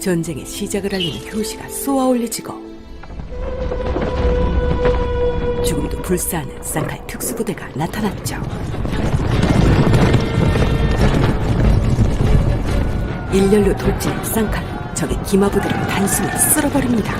전쟁의 시작을 알리는 효시가 쏘아올려지고 죽음도 불사하는 쌍칼 특수부대가 나타났죠. 일렬로 돌진한 쌍칼로 적의 기마부대를 단숨에 쓸어버립니다.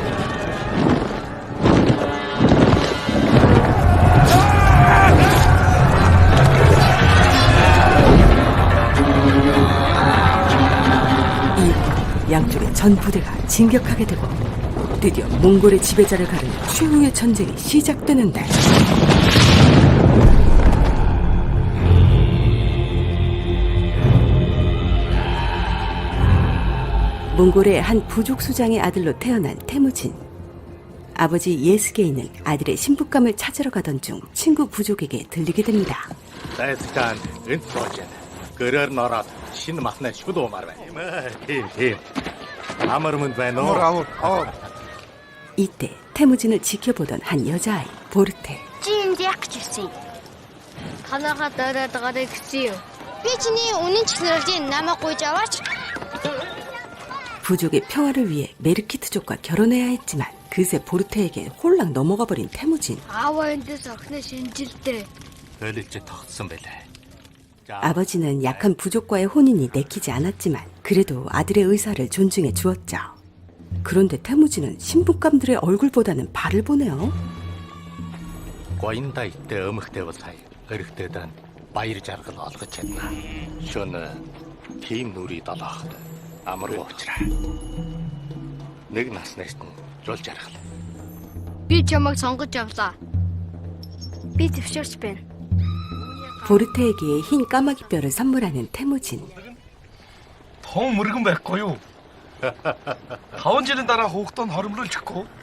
이후 양쪽의 전 부대가 진격하게 되고 드디어 몽골의 지배자를 가르는 최후의 전쟁이 시작되는데 몽골의 한 부족 수장의 아들로 태어난 태무진. 아버지 예스게이는 아들의 신부감을 찾으러 가던 중 친구 부족에게 들리게 됩니다. 이때 태무진을 지켜보던 한 여자아이 보르테. 부족의 평화를 위해 메르키트족과 결혼해야 했지만 그새 보르테에게 홀랑 넘어가 버린 태무진. 아버지는 약한 부족과의 혼인이 내키지 않았지만 그래도 아들의 의사를 존중해 주었죠. 그런데 태무진은 신부감들의 얼굴보다는 발을 보네요. 보르테에게 흰 까마귀 뼈를 선물하는 태무진.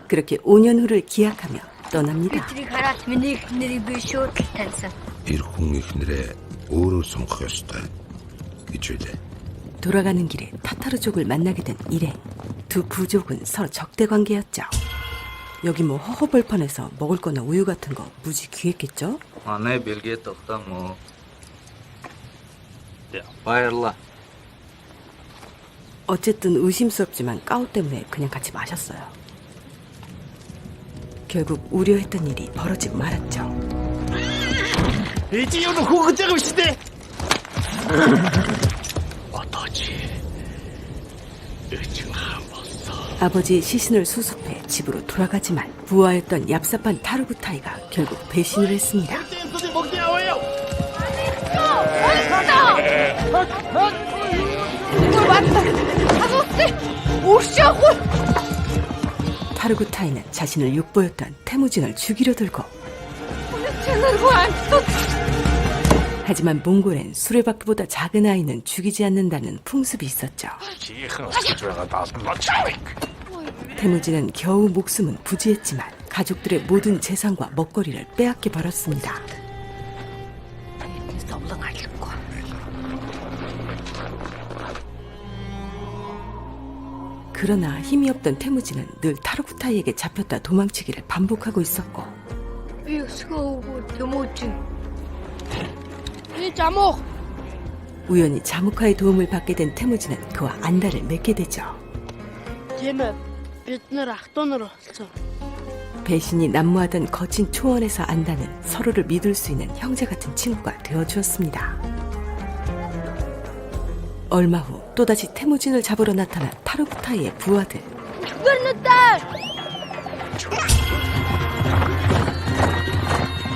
그렇게 5년 후를 기약하며 떠납니다. 돌아가는 길에 타타르족을 만나게 된 일행. 두 부족은 서로 적대 관계였죠. 여기 뭐 허허벌판에서 먹을 거나 우유 같은 거 무지 귀했겠죠? 어쨌든 의심스럽지만 까오 때문에 그냥 같이 마셨어요. 결국 우려했던 일이 벌어지고 말았죠. 아버지의 시신을 수습해 집으로 돌아가지만 부하였던 얍삽한 타르구타이가 결국 배신을 했습니다. 타르구타이는 자신을 육보였던 태무진을 죽이려 들고 하지만 몽골엔 수레바퀴보다 작은 아이는 죽이지 않는다는 풍습이 있었죠. 태무진은 겨우 목숨은 부지했지만 가족들의 모든 재산과 먹거리를 빼앗겨 버렸습니다. 그러나 힘이 없던 태무진은 늘 타르구타이에게 잡혔다 도망치기를 반복하고 있었고 우연히 자무카의 도움을 받게 된 태무진은 그와 안달을 맺게 되죠. 배신이 난무하던 거친 초원에서 안다는 서로를 믿을 수 있는 형제 같은 친구가 되어주었습니다. 얼마 후 또다시 태무진을 잡으러 나타난 타르구타이의 부하들.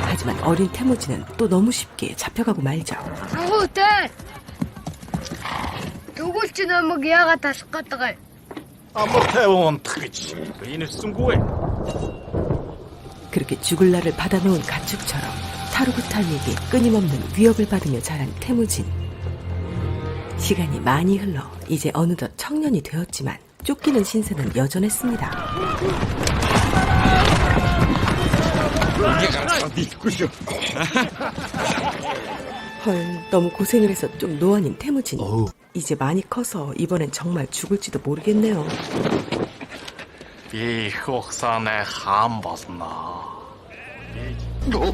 하지만 어린 태무진은 또 너무 쉽게 잡혀가고 말죠. 그렇게 죽을 날을 받아놓은 가축처럼 타르구타이에게 끊임없는 위협을 받으며 자란 태무진. 시간이 많이 흘러 이제 어느덧 청년이 되었지만 쫓기는 신세는 여전했습니다. 헐, 너무 고생을 해서 좀 노안인 태무진. 이제 많이 커서 이번엔 정말 죽을지도 모르겠네요.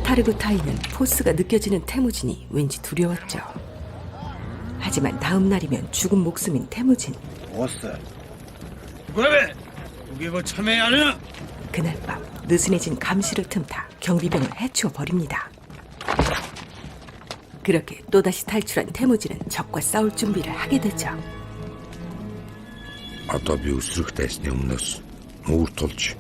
타르구타이는 포스가 느껴지는 태무진이 왠지 두려웠죠. 하지만 다음 날이면 죽은 목숨인 태무진. 왜? 우리가 참여해야 하나? 그날 밤 느슨해진 감시를 틈타 경비병을 해치워 버립니다. 그렇게 또다시 탈출한 태무진은 적과 싸울 준비를 하게 되죠. Одоо би өсрөхтэйсны өмнөөс өвөр тулж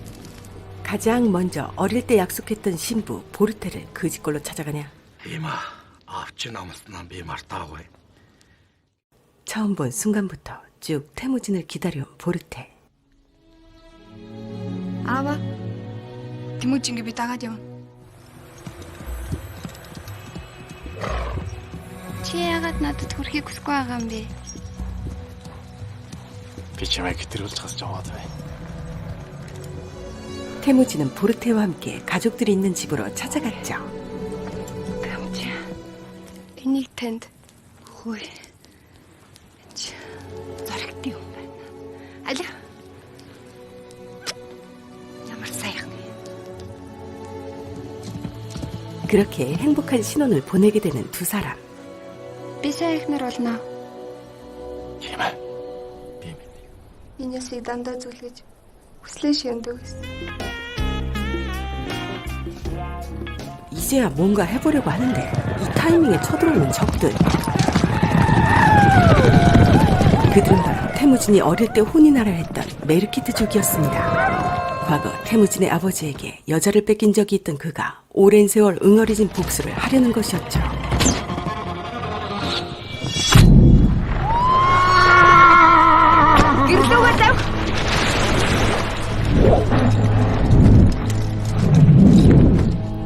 가장 먼저 어릴 때 약속했던 신부 보르테를 그 집골로 찾아가냐. 이마, 앞지 남았으나 비 말다고 해. 처음 본 순간부터 쭉 태무진을 기다려온 보르테. 아와, 태무진이 би дагаад явна. Чи яагаад надад хүрэхийг хүсэхгүй байгаа юм бэ? Би чамайг гэтэрүүлж хасж аваад бай. 태무진은 보르테와 함께 가족들이 있는 집으로 찾아갔죠. Тамжи. Энийг танд хөөе. Зоригтой юм байна. Аля. Ямар сайхан. 그렇게 행복한 신혼을 보내게 되는 두 사람. Би сайн ихнэр болно. 이마, 비. Энэ ясыг дандаа зүлгэж хүслээ ширэндэг гэсэн. 이제야 뭔가 해보려고 하는데 이 타이밍에 쳐들어오는 적들. 그들은 바로 태무진이 어릴 때 혼인하려 했던 메르키트족이었습니다. 과거 태무진의 아버지에게 여자를 뺏긴 적이 있던 그가 오랜 세월 응어리진 복수를 하려는 것이었죠.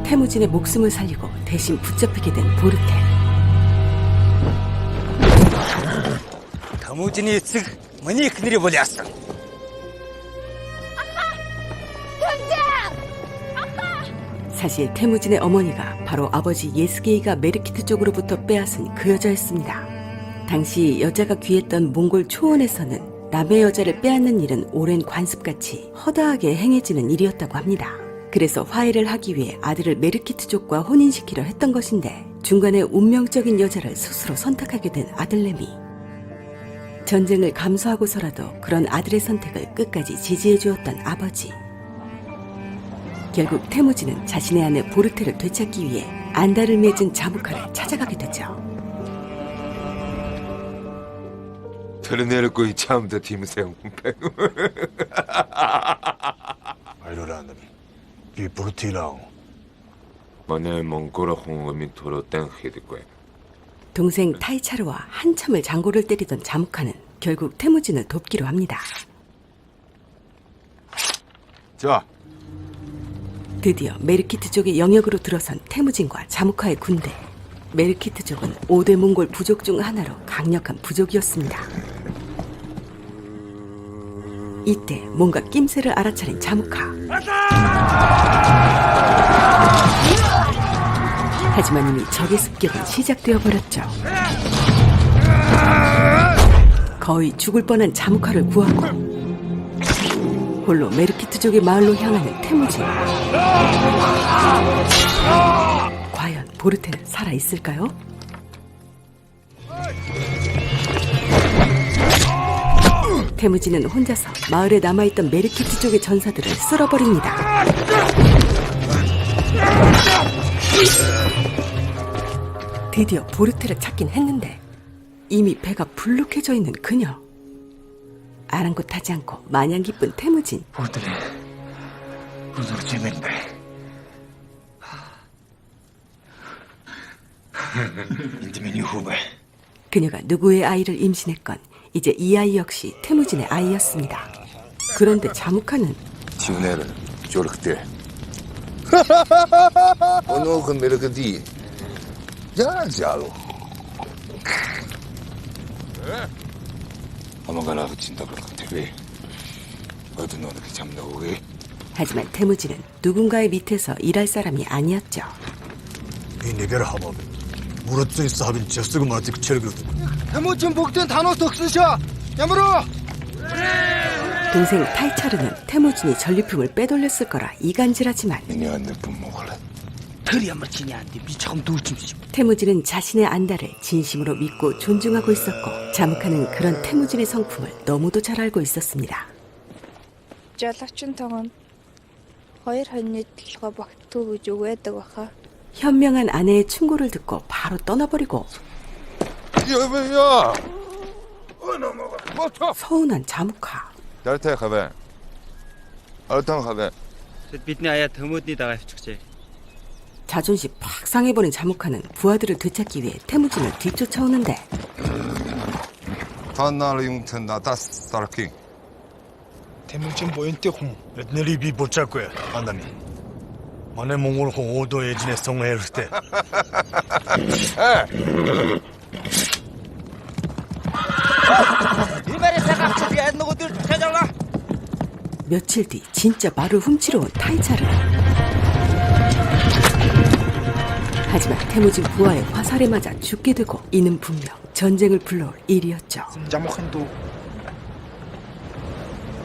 태무진의 목숨을 살리고 대신 붙잡히게 된 보르테. 태무진이 эцэг миний эхнэрийг бол яасан. 사실 태무진의 어머니가 바로 아버지 예스게이가 메르키트 쪽으로부터 빼앗은 그 여자였습니다. 당시 여자가 귀했던 몽골 초원에서는 남의 여자를 빼앗는 일은 오랜 관습같이 허다하게 행해지는 일이었다고 합니다. 그래서 화해를 하기 위해 아들을 메르키트족과 혼인시키려 했던 것인데 중간에 운명적인 여자를 스스로 선택하게 된 아들내미. 전쟁을 감수하고서라도 그런 아들의 선택을 끝까지 지지해 주었던 아버지. 결국 태무진은 자신의 아내 보르테를 되찾기 위해 안달을 맺은 자무카를 찾아가게 되죠. тэрнэргүй чамд тиймсэн хүн. Баярлалаа. Би бүртилаа. манай 몽골 хүн төрөдөн хийдэггүй. 동생 타이차르와 한참을 장고를 때리던 자무카는 결국 태무진을 돕기로 합니다. 자, 드디어 메르키트족의 영역으로 들어선 태무진과 자무카의 군대. 메르키트족은 5대 몽골 부족 중 하나로 강력한 부족이었습니다. 이때 뭔가 낌새를 알아차린 자무카. 하지만 이미 적의 습격은 시작되어 버렸죠. 거의 죽을 뻔한 자무카를 구하고 홀로 메르키트족의 마을로 향하는 태무진. 과연 보르테는 살아있을까요? 태무진은 혼자서 마을에 남아있던 메르키트족의 전사들을 쓸어버립니다. 드디어 보르테를 찾긴 했는데 이미 배가 불룩해져 있는 그녀. 아랑곳하지 않고 마냥 기쁜 태무진. 보드레, 보드레 재밌네. 인디미니 후배. 그녀가 누구의 아이를 임신했건 이제 이 아이 역시 태무진의 아이였습니다. 그런데 자무카는 지훈애를 저렇게. 오늘 메르크디. 자자로. 아마가 나도 진다 그럴 것 같아. 왜? 어디 너를 잡는다고 왜? 하지만 태무진은 누군가의 밑에서 일할 사람이 아니었죠. 이 내게를 하면 무릇증 사업인 젖쓰고 마직 철거든. 태무진 복된 단어 덕수셔. 야무로. 동생 타이차르는 태무진이 전리품을 빼돌렸을 거라 이간질하지만 이내 안 느낌 먹을래. 그리 한번 지냐 안돼 미처럼 누울쯤. 태무진은 자신의 안달을 진심으로 믿고 존중하고 있었고 자무카는 그런 태무진의 성품을 너무도 잘 알고 있었습니다. жолоочин тоогонд 2 хоньны толгой багтуу гэж үгээдэг баха. 현명한 아내의 충고를 듣고 바로 떠나버리고 야! 서운한 자무카. Дартай хаваа. Алтан хаваа. Бидний аяа төмөдний дагаа авчихжээ. 자존심 팍 상해버린 자무카는 부하들을 되찾기 위해 태무진을 뒤쫓아오는데 Та нар юунтай надаас дарахын. 태무진 보인대 홍. 에드네리 비 보자고야. 안다미. 만에 몽골 홍 오도 예진의 성을 때. 며칠 뒤 진짜 말을 훔치러 온 타이차를. 하지만 태무진 부하의 화살에 맞아 죽게 되고 이는 분명 전쟁을 불러올 일이었죠. 자목한도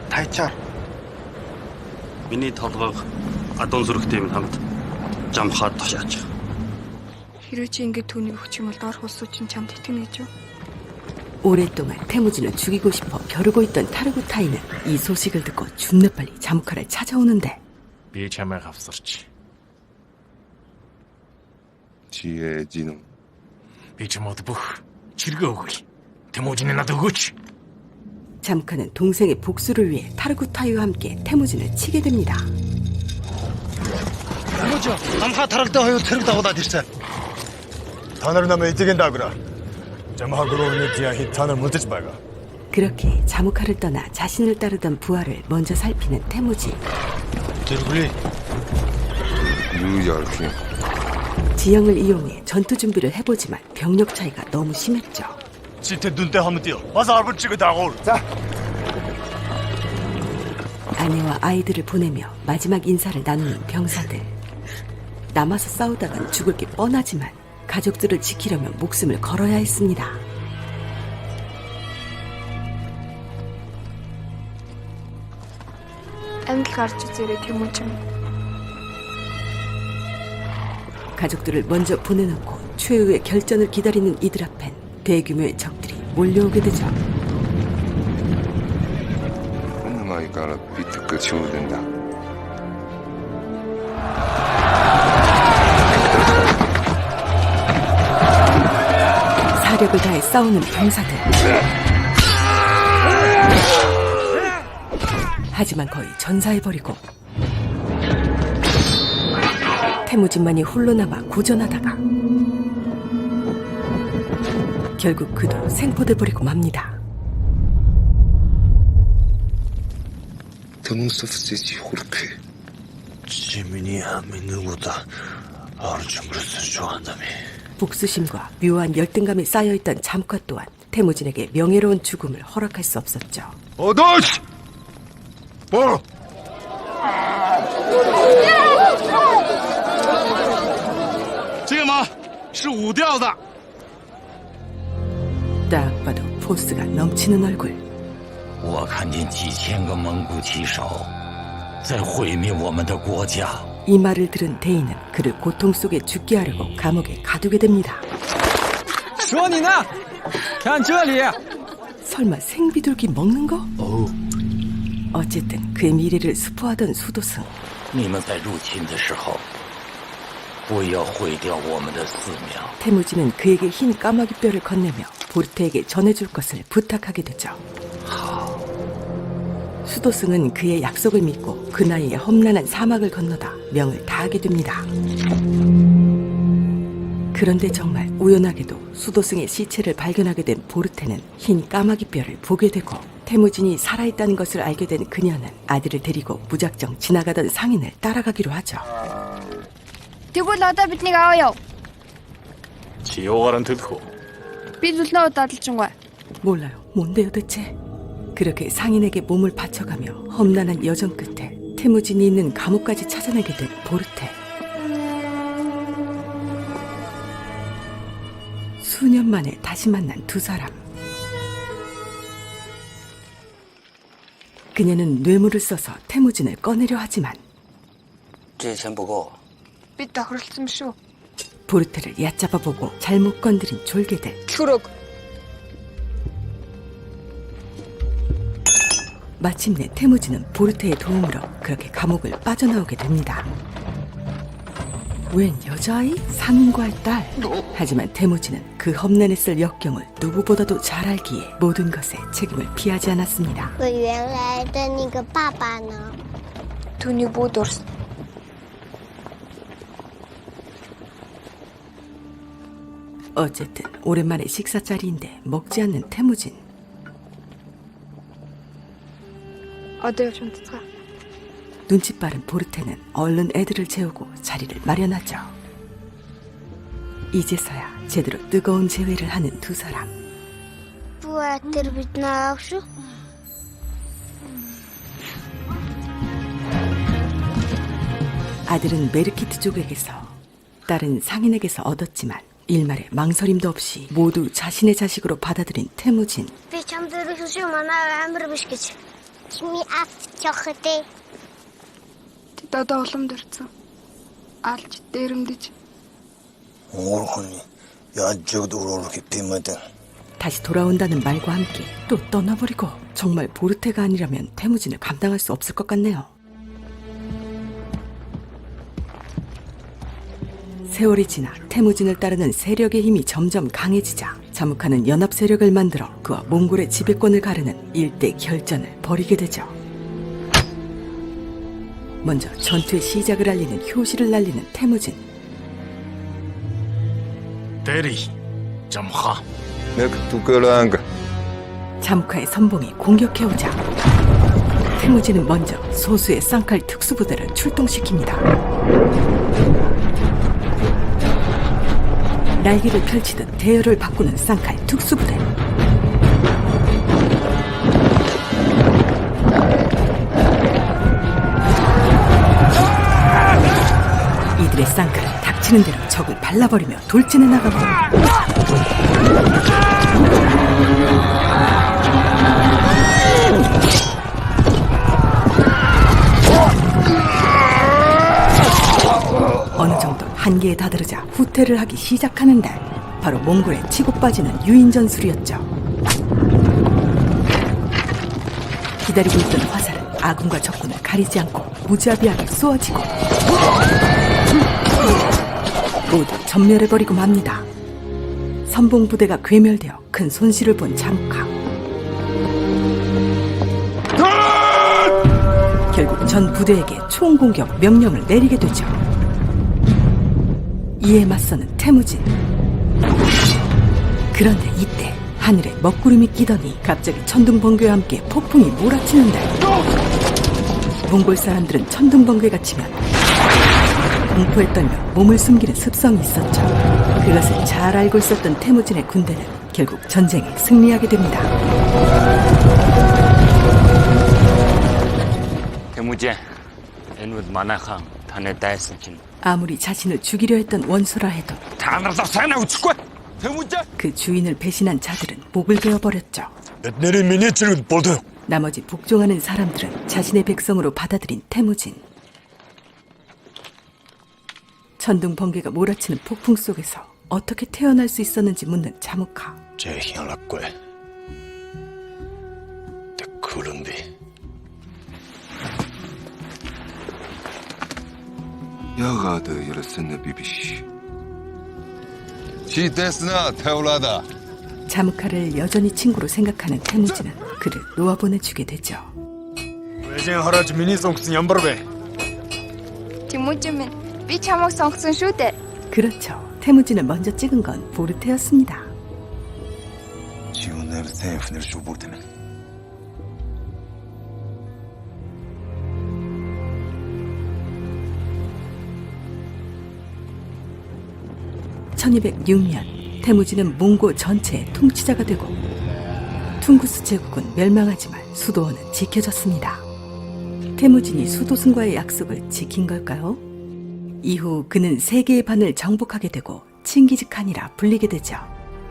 타이차. Миний толгойг адуун зүрхтэй юм хамт жамхаад тушаач. Хэрвээ чи ингэ түүнийг өгч юм бол доор хулсуу чинь чамд итгэнэ гэж юу? 오랫동안 태무진을 죽이고 싶어 벼르고 있던 타르구타이는 이 소식을 듣고 준내 빨리 자무카를 찾아오는데 Би чамайг авсарч. Чи ээжин үү? Би чамд бүх чиргээ өгье. 태무진이 надад өгөөч. 자무카는 동생의 복수를 위해 타르구타이와 함께 태무진을 치게 됩니다. 뭐죠? 남하 타락다 하여 태를 다고다 됐어. 단어를 남에 이득인다 그라. 자마하고로 오는 뒤야 히탄을 못하지 말가. 그렇게 자무카를 떠나 자신을 따르던 부하를 먼저 살피는 태무진. 제르굴리. 유열히. 지형을 이용해 전투 준비를 해보지만 병력 차이가 너무 심했죠. 지태 눈대 한번 띄어. 와서 알을 찍어 다고. 자. 아내와 아이들을 보내며 마지막 인사를 나누는 병사들. 남아서 싸우다간 죽을 게 뻔하지만 가족들을 지키려면 목숨을 걸어야 했습니다. Амьд гарч үзээрэй 태무진. 가족들을 먼저 보내놓고 최후의 결전을 기다리는 이들 앞엔 대규모의 적들이 몰려오게 되죠. 엄마이가 비트크 치우된다. 사력을 다해 싸우는 병사들. 하지만 거의 전사해버리고 태무진만이 홀로 남아 고전하다가 결국 그도 생포돼버리고 맙니다. Томусовсеси хүрхэ. 지민이 믿는 거다. 아르중그레스 좋아한다며. 복수심과 묘한 열등감이 쌓여있던 잠과 또한 태무진에게 명예로운 죽음을 허락할 수 없었죠. 어더시! 뭐? 딱 봐도 포스가 넘치는 얼굴. 我看见几千个蒙古骑手在毁灭我们的国家。 이 말을 들은 대인은 그를 고통 속에 죽게 하려고 감옥에 가두게 됩니다. 说你呢？看这里。 설마 생비둘기 먹는 거? 어쨌든 그의 미래를 스포하던 수도승. 你们在入侵的时候，不要毁掉我们的寺庙。 태무진은 그에게 흰 까마귀 뼈를 건네며 보르테에게 전해줄 것을 부탁하게 되죠. 수도승은 그의 약속을 믿고 그 나이에 험난한 사막을 건너다 명을 다하게 됩니다. 그런데 정말 우연하게도 수도승의 시체를 발견하게 된 보르테는 흰 까마귀 뼈를 보게 되고 태무진이 살아있다는 것을 알게 된 그녀는 아들을 데리고 무작정 지나가던 상인을 따라가기로 하죠. Тэгвэл одоо биднийг аваа яв. Чи юугаар нь төлөх үү? Би зүлнөө дадлжингүй. 몰라요. 뭔데요 대체? 그렇게 상인에게 몸을 바쳐가며 험난한 여정 끝에 태무진이 있는 감옥까지 찾아내게 된 보르테. 수년 만에 다시 만난 두 사람. 그녀는 뇌물을 써서 태무진을 꺼내려 하지만 这钱不够， Би тохиролцсон шүү. 보르테를 얕잡아보고 잘못 건드린 졸개들. Чүрөг. 마침내 태무진은 보르테의 도움으로 그렇게 감옥을 빠져나오게 됩니다. 웬 여자아이? 상인과의 딸. 하지만 태무진은 그 험난에 쓸 역경을 누구보다도 잘 알기에 모든 것에 책임을 피하지 않았습니다. 我原来的那个爸爸呢？ Түүний бүү дурс. 어쨌든 오랜만에 식사 자리인데 먹지 않는 태무진. Одоо явж унтцгаа. 눈치 빠른 보르테는 얼른 애들을 재우고 자리를 마련하죠. 이제서야 제대로 뜨거운 재회를 하는 두 사람. Бүү тэр бид наав шүү. 아들은 메르키트 족에게서, 딸은 상인에게서 얻었지만 일말의 망설임도 없이 모두 자신의 자식으로 받아들인 태무진. Би чамд өргөсөн шүү манай амир биш гэж. Чими авч явах дээ. Тэд одоо улам дурцсан. Алж дээрэмдэж. 오르하니 야적도 오르르 깊이마든. 다시 돌아온다는 말과 함께 또 떠나버리고 정말 보르테가 아니라면 태무진을 감당할 수 없을 것 같네요. 세월이 지나 태무진을 따르는 세력의 힘이 점점 강해지자 자묵하는 연합 세력을 만들어 그와 몽골의 지배권을 가르는 일대 결전을 벌이게 되죠. 먼저 전투의 시작을 알리는 효시를 날리는 태무진. 대리, 잠하. 맥두꺼랑가. 자묵하의 선봉이 공격해오자 태무진은 먼저 소수의 쌍칼 특수부대를 출동시킵니다. 날개를 펼치듯 대열을 바꾸는 쌍칼 특수부대. 이들의 쌍칼은 닥치는 대로 적을 발라버리며 돌진해 나가고 어느 정도 한계에 다다르자 후퇴를 하기 시작하는데 바로 몽골에 치고 빠지는 유인 전술이었죠. 기다리고 있던 화살은 아군과 적군을 가리지 않고 무자비하게 쏘아지고 모두 전멸해버리고 맙니다. 선봉부대가 괴멸되어 큰 손실을 본 자묵하. 결국 전 부대에게 총공격 명령을 내리게 되죠. 이에 맞서는 태무진. 그런데 이때 하늘에 먹구름이 끼더니 갑자기 천둥번개와 함께 폭풍이 몰아치는데 몽골 사람들은 천둥번개가 치면 공포에 떨며 몸을 숨기는 습성이 있었죠. 그것을 잘 알고 있었던 태무진의 군대는 결국 전쟁에 승리하게 됩니다. 태무진, 엔우드 마나항 탄에 다했으킨. 아무리 자신을 죽이려 했던 원수라 해도 다나서 사나우 축구. 태무진. 그 주인을 배신한 자들은 목을 베어버렸죠. 뱃내리 미니치는 보도요. 나머지 복종하는 사람들은 자신의 백성으로 받아들인 태무진. 천둥 번개가 몰아치는 폭풍 속에서 어떻게 태어날 수 있었는지 묻는 자묵하. 제 희한락괴. 내 그런비. 야가드 열었었네 비비시. 시데스나 태울라다. 자묵하를 여전히 친구로 생각하는 태무진은 그를 놓아보내주게 되죠. 외진 하라지 미니송스 연바르베. Тэмүүжин минь би чамайг сонгосон шүү дээ. 그렇죠. 태무진을 먼저 찍은 건 보르테였습니다. 지원을 세프를 쇼보르테는. 1206년 태무진은 몽고 전체의 통치자가 되고 퉁구스 제국은 멸망하지만 수도원은 지켜졌습니다. 태무진이 수도승과의 약속을 지킨 걸까요? 이후 그는 세계의 반을 정복하게 되고 칭기즈칸이라 불리게 되죠.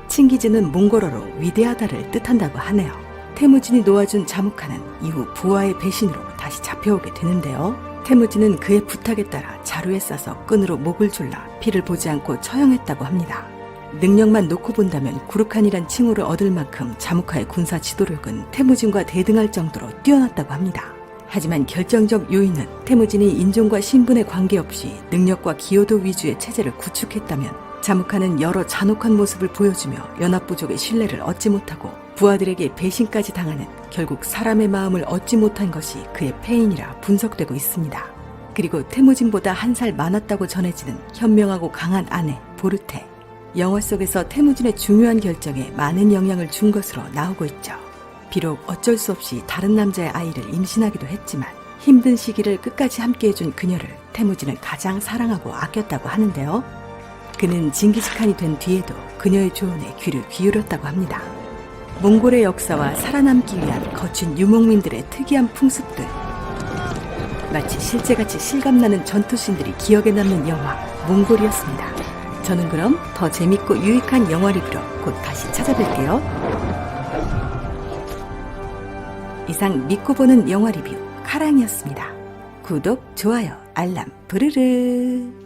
칭기즈는 몽골어로 위대하다를 뜻한다고 하네요. 태무진이 놓아준 자묵하는 이후 부하의 배신으로 다시 잡혀오게 되는데요. 태무진은 그의 부탁에 따라 자루에 싸서 끈으로 목을 졸라 피를 보지 않고 처형했다고 합니다. 능력만 놓고 본다면 구르칸이란 칭호를 얻을 만큼 자무카의 군사 지도력은 태무진과 대등할 정도로 뛰어났다고 합니다. 하지만 결정적 요인은 태무진이 인종과 신분에 관계없이 능력과 기여도 위주의 체제를 구축했다면 자무카는 여러 잔혹한 모습을 보여주며 연합부족의 신뢰를 얻지 못하고 부하들에게 배신까지 당하는 결국 사람의 마음을 얻지 못한 것이 그의 패인이라 분석되고 있습니다. 그리고 태무진보다 한 살 많았다고 전해지는 현명하고 강한 아내 보르테. 영화 속에서 태무진의 중요한 결정에 많은 영향을 준 것으로 나오고 있죠. 비록 어쩔 수 없이 다른 남자의 아이를 임신하기도 했지만 힘든 시기를 끝까지 함께해준 그녀를 태무진은 가장 사랑하고 아꼈다고 하는데요. 그는 징기스칸이 된 뒤에도 그녀의 조언에 귀를 기울였다고 합니다. 몽골의 역사와 살아남기 위한 거친 유목민들의 특이한 풍습들, 마치 실제같이 실감나는 전투씬들이 기억에 남는 영화 몽골이었습니다. 저는 그럼 더 재밌고 유익한 영화 리뷰로 곧 다시 찾아뵐게요. 이상 믿고 보는 영화 리뷰 카랑이었습니다. 구독, 좋아요, 알람, 부르르.